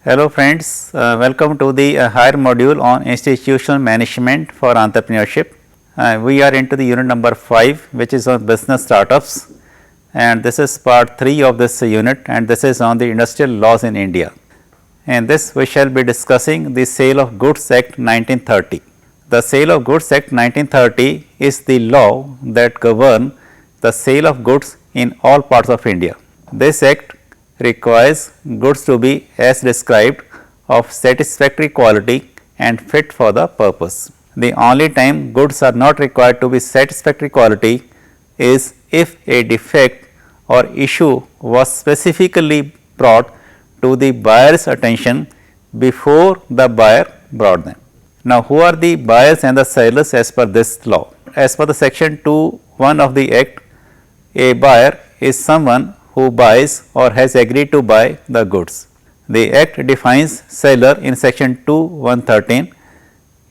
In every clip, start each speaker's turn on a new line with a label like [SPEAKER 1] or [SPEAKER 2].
[SPEAKER 1] Hello friends, welcome to the higher module on institutional management for entrepreneurship. We are into the unit number 5, which is on business startups, and this is part 3 of this unit, and this is on the industrial laws in India. And this we shall be discussing the Sale of Goods Act 1930. The Sale of Goods Act 1930 is the law that governs the sale of goods in all parts of India. This act requires goods to be as described of satisfactory quality and fit for the purpose. The only time goods are not required to be satisfactory quality is if a defect or issue was specifically brought to the buyer's attention before the buyer brought them. Now, who are the buyers and the sellers as per this law? As per the section 2(1) of the act, a buyer is someone who buys or has agreed to buy the goods. The act defines seller in section 2(1)(13).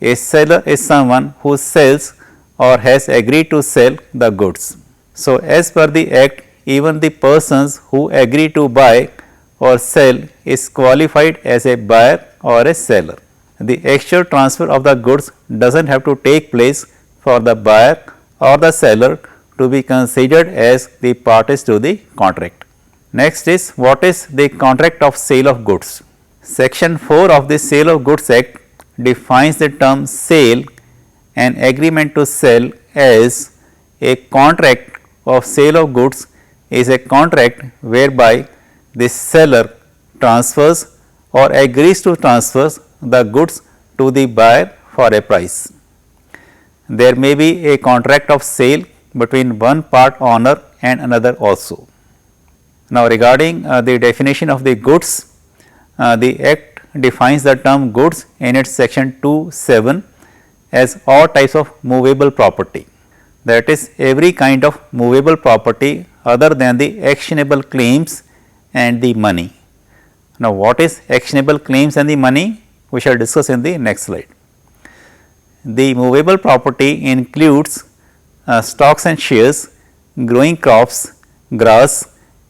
[SPEAKER 1] A seller is someone who sells or has agreed to sell the goods. So, as per the act, even the persons who agree to buy or sell is qualified as a buyer or a seller. The actual transfer of the goods does not have to take place for the buyer or the seller to be considered as the parties to the contract. Next is, what is the contract of sale of goods? Section 4 of the Sale of Goods Act defines the term sale, an agreement to sell, as a contract of sale of goods is a contract whereby the seller transfers or agrees to transfer the goods to the buyer for a price. There may be a contract of sale between one part owner and another also. Now, regarding the definition of the goods, the act defines the term goods in its section 2(7) as all types of movable property, that is every kind of movable property other than the actionable claims and the money. Now, what is actionable claims and the money? We shall discuss in the next slide. The movable property includes stocks and shares, growing crops, grass,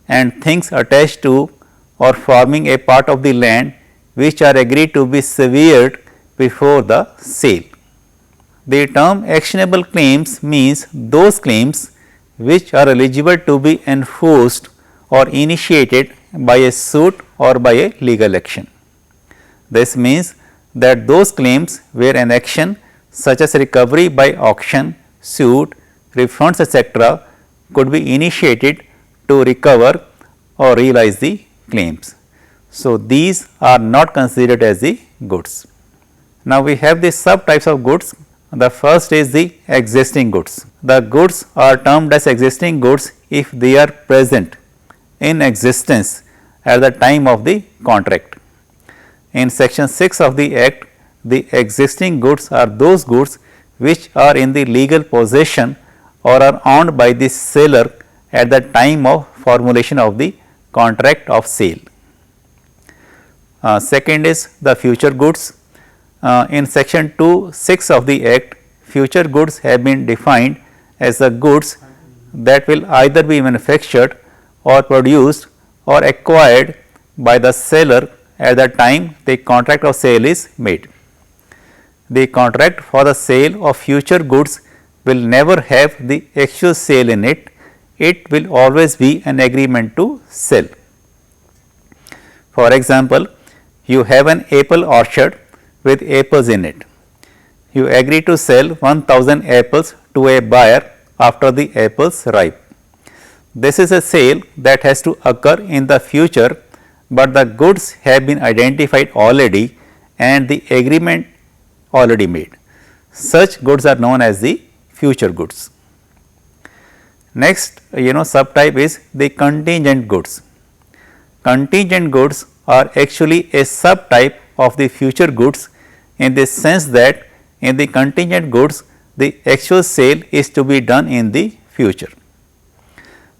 [SPEAKER 1] and things attached to or forming a part of the land which are agreed to be severed before the sale. The term actionable claims means those claims which are eligible to be enforced or initiated by a suit or by a legal action. This means that those claims where an action such as recovery by auction, suit, refunds, etc., could be initiated to recover or realize the claims. So, these are not considered as the goods. Now, we have the subtypes of goods. The first is the existing goods. The goods are termed as existing goods if they are present in existence at the time of the contract. In section 6 of the act, the existing goods are those goods which are in the legal possession or are owned by the seller at the time of formulation of the contract of sale. Second is the future goods. In section 2(6) of the act, future goods have been defined as the goods that will either be manufactured or produced or acquired by the seller at the time the contract of sale is made. The contract for the sale of future goods will never have the actual sale in it. It will always be an agreement to sell. For example, you have an apple orchard with apples in it. You agree to sell 1000 apples to a buyer after the apples ripe. This is a sale that has to occur in the future, but the goods have been identified already and the agreement already made. Such goods are known as the future goods. Next, subtype is the contingent goods. Contingent goods are actually a subtype of the future goods in the sense that in the contingent goods the actual sale is to be done in the future.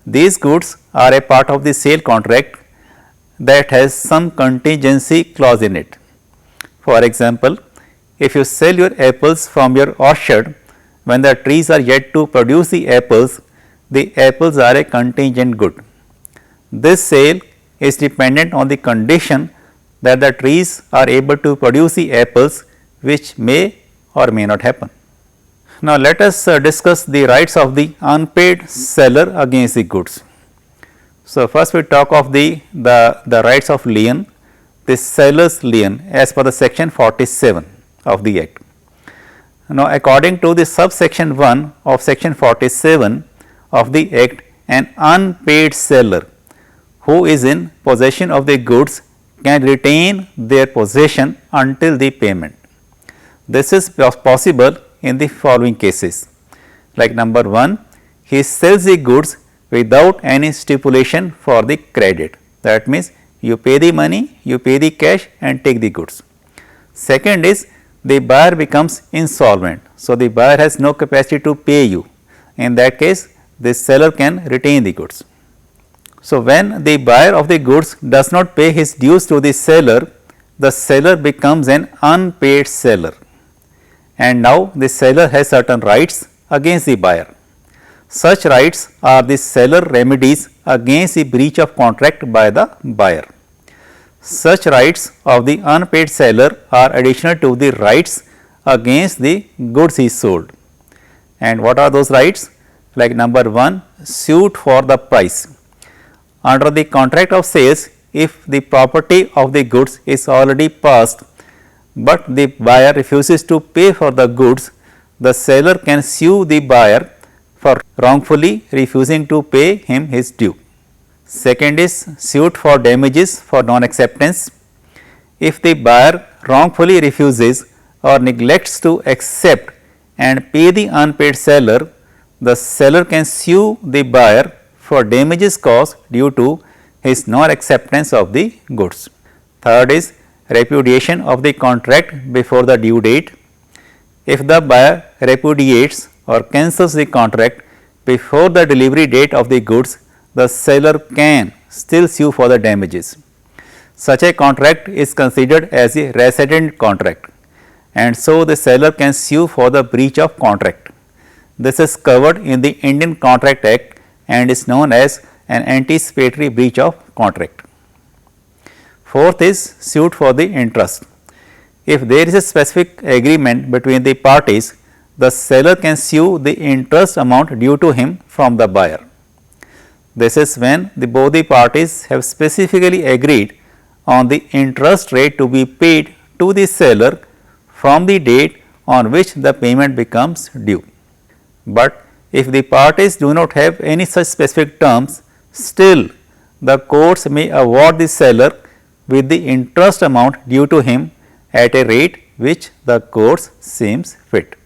[SPEAKER 1] These goods are a part of the sale contract that has some contingency clause in it. For example, if you sell your apples from your orchard when the trees are yet to produce the apples are a contingent good. This sale is dependent on the condition that the trees are able to produce the apples, which may or may not happen. Now, let us discuss the rights of the unpaid seller against the goods. So, first we talk of the rights of lien, the seller's lien as per the section 47 of the Act. Now, according to the subsection 1 of section 47 of the Act, an unpaid seller who is in possession of the goods can retain their possession until the payment. This is possible in the following cases, like number 1, he sells the goods without any stipulation for the credit. That means, you pay the money, you pay the cash and take the goods. Second is, the buyer becomes insolvent. So, the buyer has no capacity to pay you. In that case, the seller can retain the goods. So, when the buyer of the goods does not pay his dues to the seller becomes an unpaid seller, and now the seller has certain rights against the buyer. Such rights are the seller remedies against the breach of contract by the buyer. Such rights of the unpaid seller are additional to the rights against the goods he sold. And what are those rights? Like number 1, suit for the price. Under the contract of sales, if the property of the goods is already passed, but the buyer refuses to pay for the goods, the seller can sue the buyer for wrongfully refusing to pay him his due. Second is suit for damages for non-acceptance. If the buyer wrongfully refuses or neglects to accept and pay the unpaid seller, the seller can sue the buyer for damages caused due to his non-acceptance of the goods. Third is repudiation of the contract before the due date. If the buyer repudiates or cancels the contract before the delivery date of the goods, the seller can still sue for the damages. Such a contract is considered as a resident contract, and so the seller can sue for the breach of contract. This is covered in the Indian Contract Act and is known as an anticipatory breach of contract. Fourth is suit for the interest. If there is a specific agreement between the parties, the seller can sue the interest amount due to him from the buyer. This is when both the parties have specifically agreed on the interest rate to be paid to the seller from the date on which the payment becomes due. But if the parties do not have any such specific terms, still the courts may award the seller with the interest amount due to him at a rate which the courts seems fit.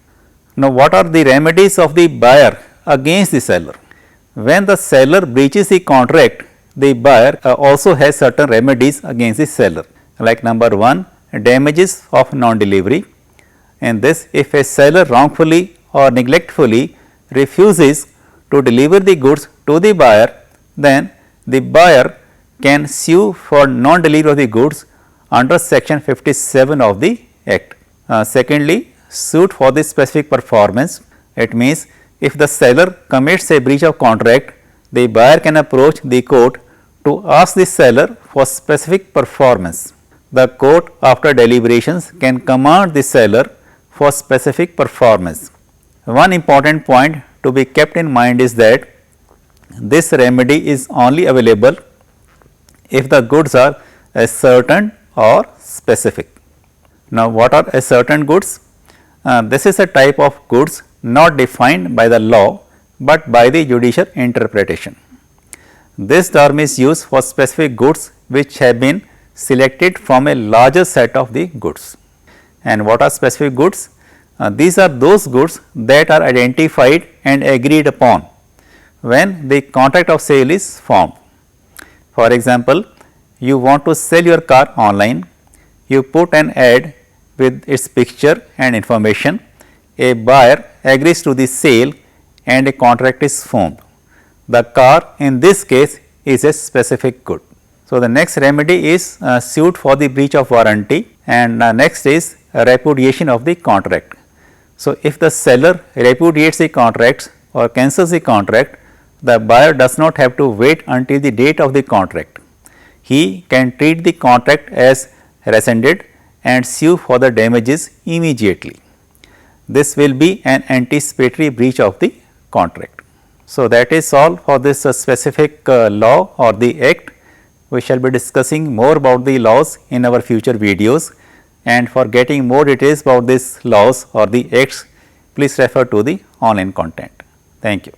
[SPEAKER 1] Now, what are the remedies of the buyer against the seller? When the seller breaches the contract, the buyer also has certain remedies against the seller, like number 1, damages of non-delivery. In this, if a seller wrongfully or neglectfully refuses to deliver the goods to the buyer, then the buyer can sue for non-delivery of the goods under section 57 of the Act. Secondly, suit for the specific performance. It means, if the seller commits a breach of contract, the buyer can approach the court to ask the seller for specific performance. The court, after deliberations, can command the seller for specific performance. One important point to be kept in mind is that this remedy is only available if the goods are ascertained or specific. Now, what are ascertained goods? This is a type of goods not defined by the law, but by the judicial interpretation. This term is used for specific goods which have been selected from a larger set of the goods. And what are specific goods? These are those goods that are identified and agreed upon when the contract of sale is formed. For example, you want to sell your car online, you put an ad with its picture and information, a buyer agrees to the sale and a contract is formed. The car in this case is a specific good. So, the next remedy is suit for the breach of warranty, and next is repudiation of the contract. So, if the seller repudiates the contract or cancels the contract, the buyer does not have to wait until the date of the contract. He can treat the contract as rescinded and sue for the damages immediately. This will be an anticipatory breach of the contract. So, that is all for this specific law or the act. We shall be discussing more about the laws in our future videos, and for getting more details about these laws or the acts, please refer to the online content. Thank you.